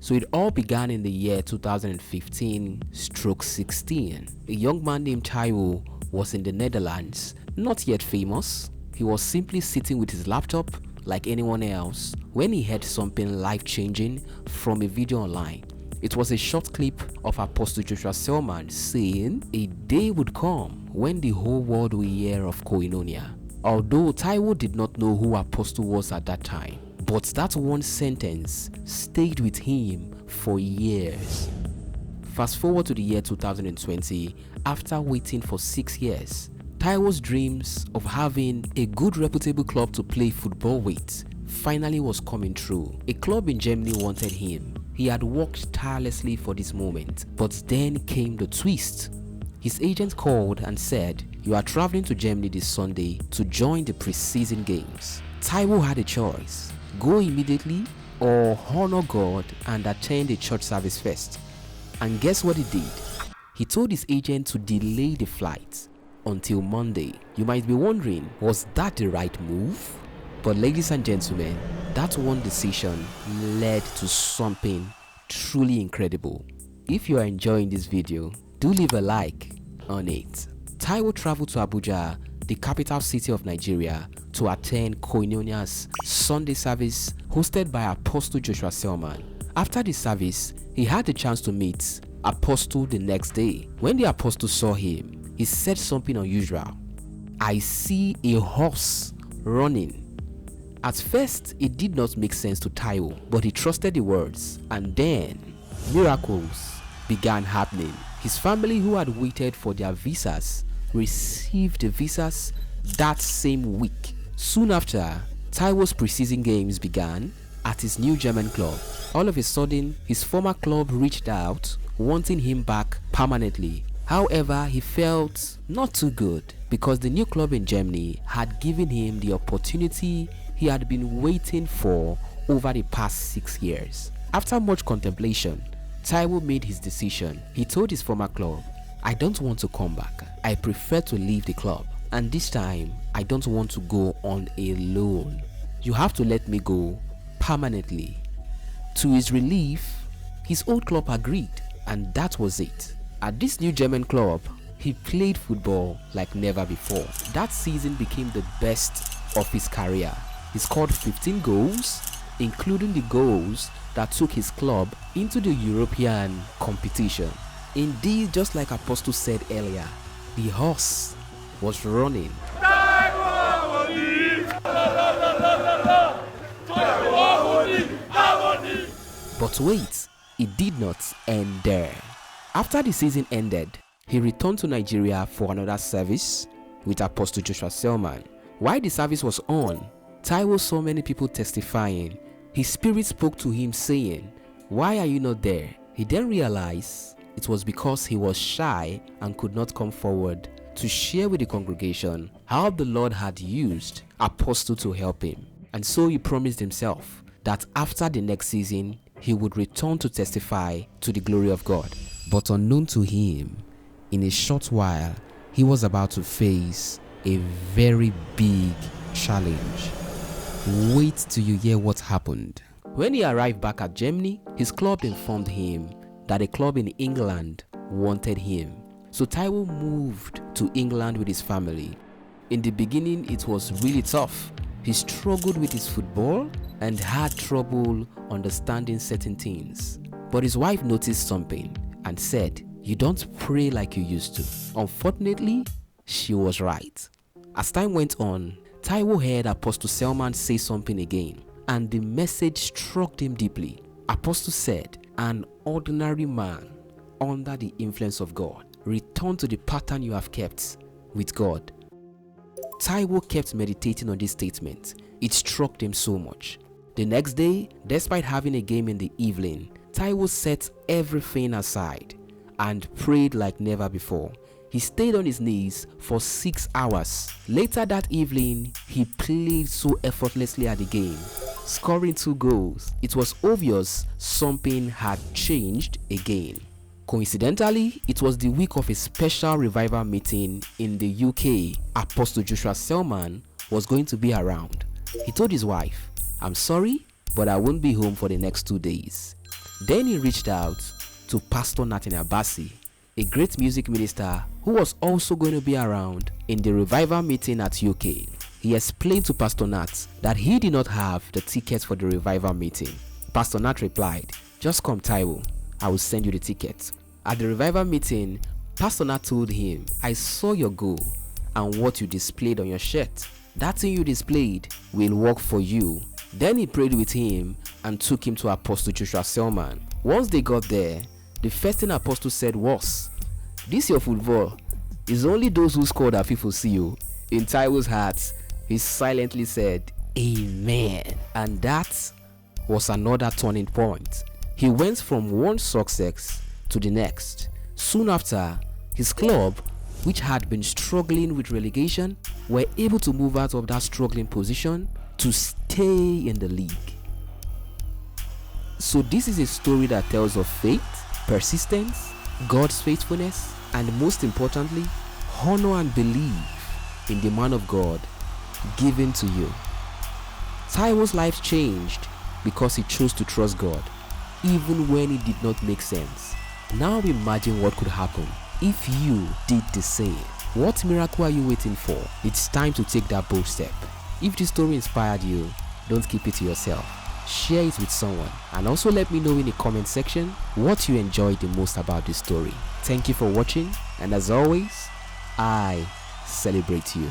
So it all began in the year 2015/16. A young man named Taiwo was in the Netherlands, not yet famous. He was simply sitting with his laptop like anyone else when he heard something life-changing from a video online. It was a short clip of Apostle Joshua Selman saying a day would come when the whole world will hear of Koinonia. Although Taiwo did not know who Apostle was at that time, but that one sentence stayed with him for years. Fast forward to the year 2020, after waiting for 6 years, Taiwo's dreams of having a good reputable club to play football with finally was coming true. A club in Germany wanted him. He had worked tirelessly for this moment, but then came the twist. His agent called and said, "You are traveling to Germany this Sunday to join the pre-season games." Taiwo had a choice: go immediately or honor God and attend a church service first. And guess what he did? He told his agent to delay the flight until Monday. You might be wondering, was that the right move? But ladies and gentlemen, that one decision led to something truly incredible. If you are enjoying this video, do leave a like on it. Taiwo traveled to Abuja, the capital city of Nigeria, to attend Koinonia's Sunday service hosted by Apostle Joshua Selman. After the service, he had the chance to meet Apostle the next day. When the Apostle saw him, he said something unusual. "I see a horse running." At first, it did not make sense to Taiwo, but he trusted the words, and then miracles began happening. His family, who had waited for their visas, received the visas that same week. Soon after, Taiwo's preseason games began at his new German club. All of a sudden, his former club reached out, wanting him back permanently. However, he felt not too good because the new club in Germany had given him the opportunity he had been waiting for over the past 6 years. After much contemplation, Taiwo made his decision. He told his former club, "I don't want to come back. I prefer to leave the club. And this time, I don't want to go on a loan. You have to let me go permanently." To his relief, his old club agreed, and that was it. At this new German club, he played football like never before. That season became the best of his career. He scored 15 goals, including the goals that took his club into the European competition. Indeed, just like Apostle said earlier, the horse was running. Taiwo Awoniyi. But wait, it did not end there. After the season ended, he returned to Nigeria for another service with Apostle Joshua Selman. While the service was on, Taiwo saw many people testifying. His spirit spoke to him saying, "Why are you not there?" He then realized it was because he was shy and could not come forward to share with the congregation how the Lord had used Apostle to help him. And so he promised himself that after the next season, he would return to testify to the glory of God. But unknown to him, in a short while, he was about to face a very big challenge. Wait till you hear what happened. When he arrived back at Germany, his club informed him that a club in England wanted him. So Taiwo moved to England with his family. In the beginning, it was really tough. He struggled with his football and had trouble understanding certain things. But his wife noticed something and said, "You don't pray like you used to." Unfortunately, she was right. As time went on, Taiwo heard Apostle Selman say something again, and the message struck him deeply. Apostle said, "An ordinary man under the influence of God. Return to the pattern you have kept with God." Taiwo kept meditating on this statement. It struck him so much. The next day, despite having a game in the evening, Taiwo set everything aside and prayed like never before. He stayed on his knees for 6 hours. Later that evening, he played so effortlessly at the game, scoring 2 goals. It was obvious something had changed again. Coincidentally, it was the week of a special revival meeting in the UK. Apostle Joshua Selman was going to be around. He told his wife, "I'm sorry, but I won't be home for the next 2 days." Then he reached out to Pastor Nathan Abasi, a great music minister who was also going to be around in the revival meeting at UK. He explained to Pastor Nat that he did not have the tickets for the revival meeting. Pastor Nat replied, "Just come, Taiwo, I will send you the tickets." At the revival meeting, Pastor Nat told him, "I saw your goal and what you displayed on your shirt. That thing you displayed will work for you." Then he prayed with him and took him to Apostle Joshua Selman. Once they got there, the first thing Apostle said was, "This your football. It's only those who score that people see you." In Taiwo's heart, he silently said, "Amen." And that was another turning point. He went from one success to the next. Soon after, his club, which had been struggling with relegation, were able to move out of that struggling position to stay in the league. So this is a story that tells of faith, persistence, God's faithfulness, and most importantly, honor and belief in the man of God given to you. Taiwo's life changed because he chose to trust God, even when it did not make sense. Now imagine what could happen if you did the same. What miracle are you waiting for? It's time to take that bold step. If this story inspired you, don't keep it to yourself. Share it with someone, and also let me know in the comment section what you enjoyed the most about this story. Thank you for watching, and as always, I celebrate you.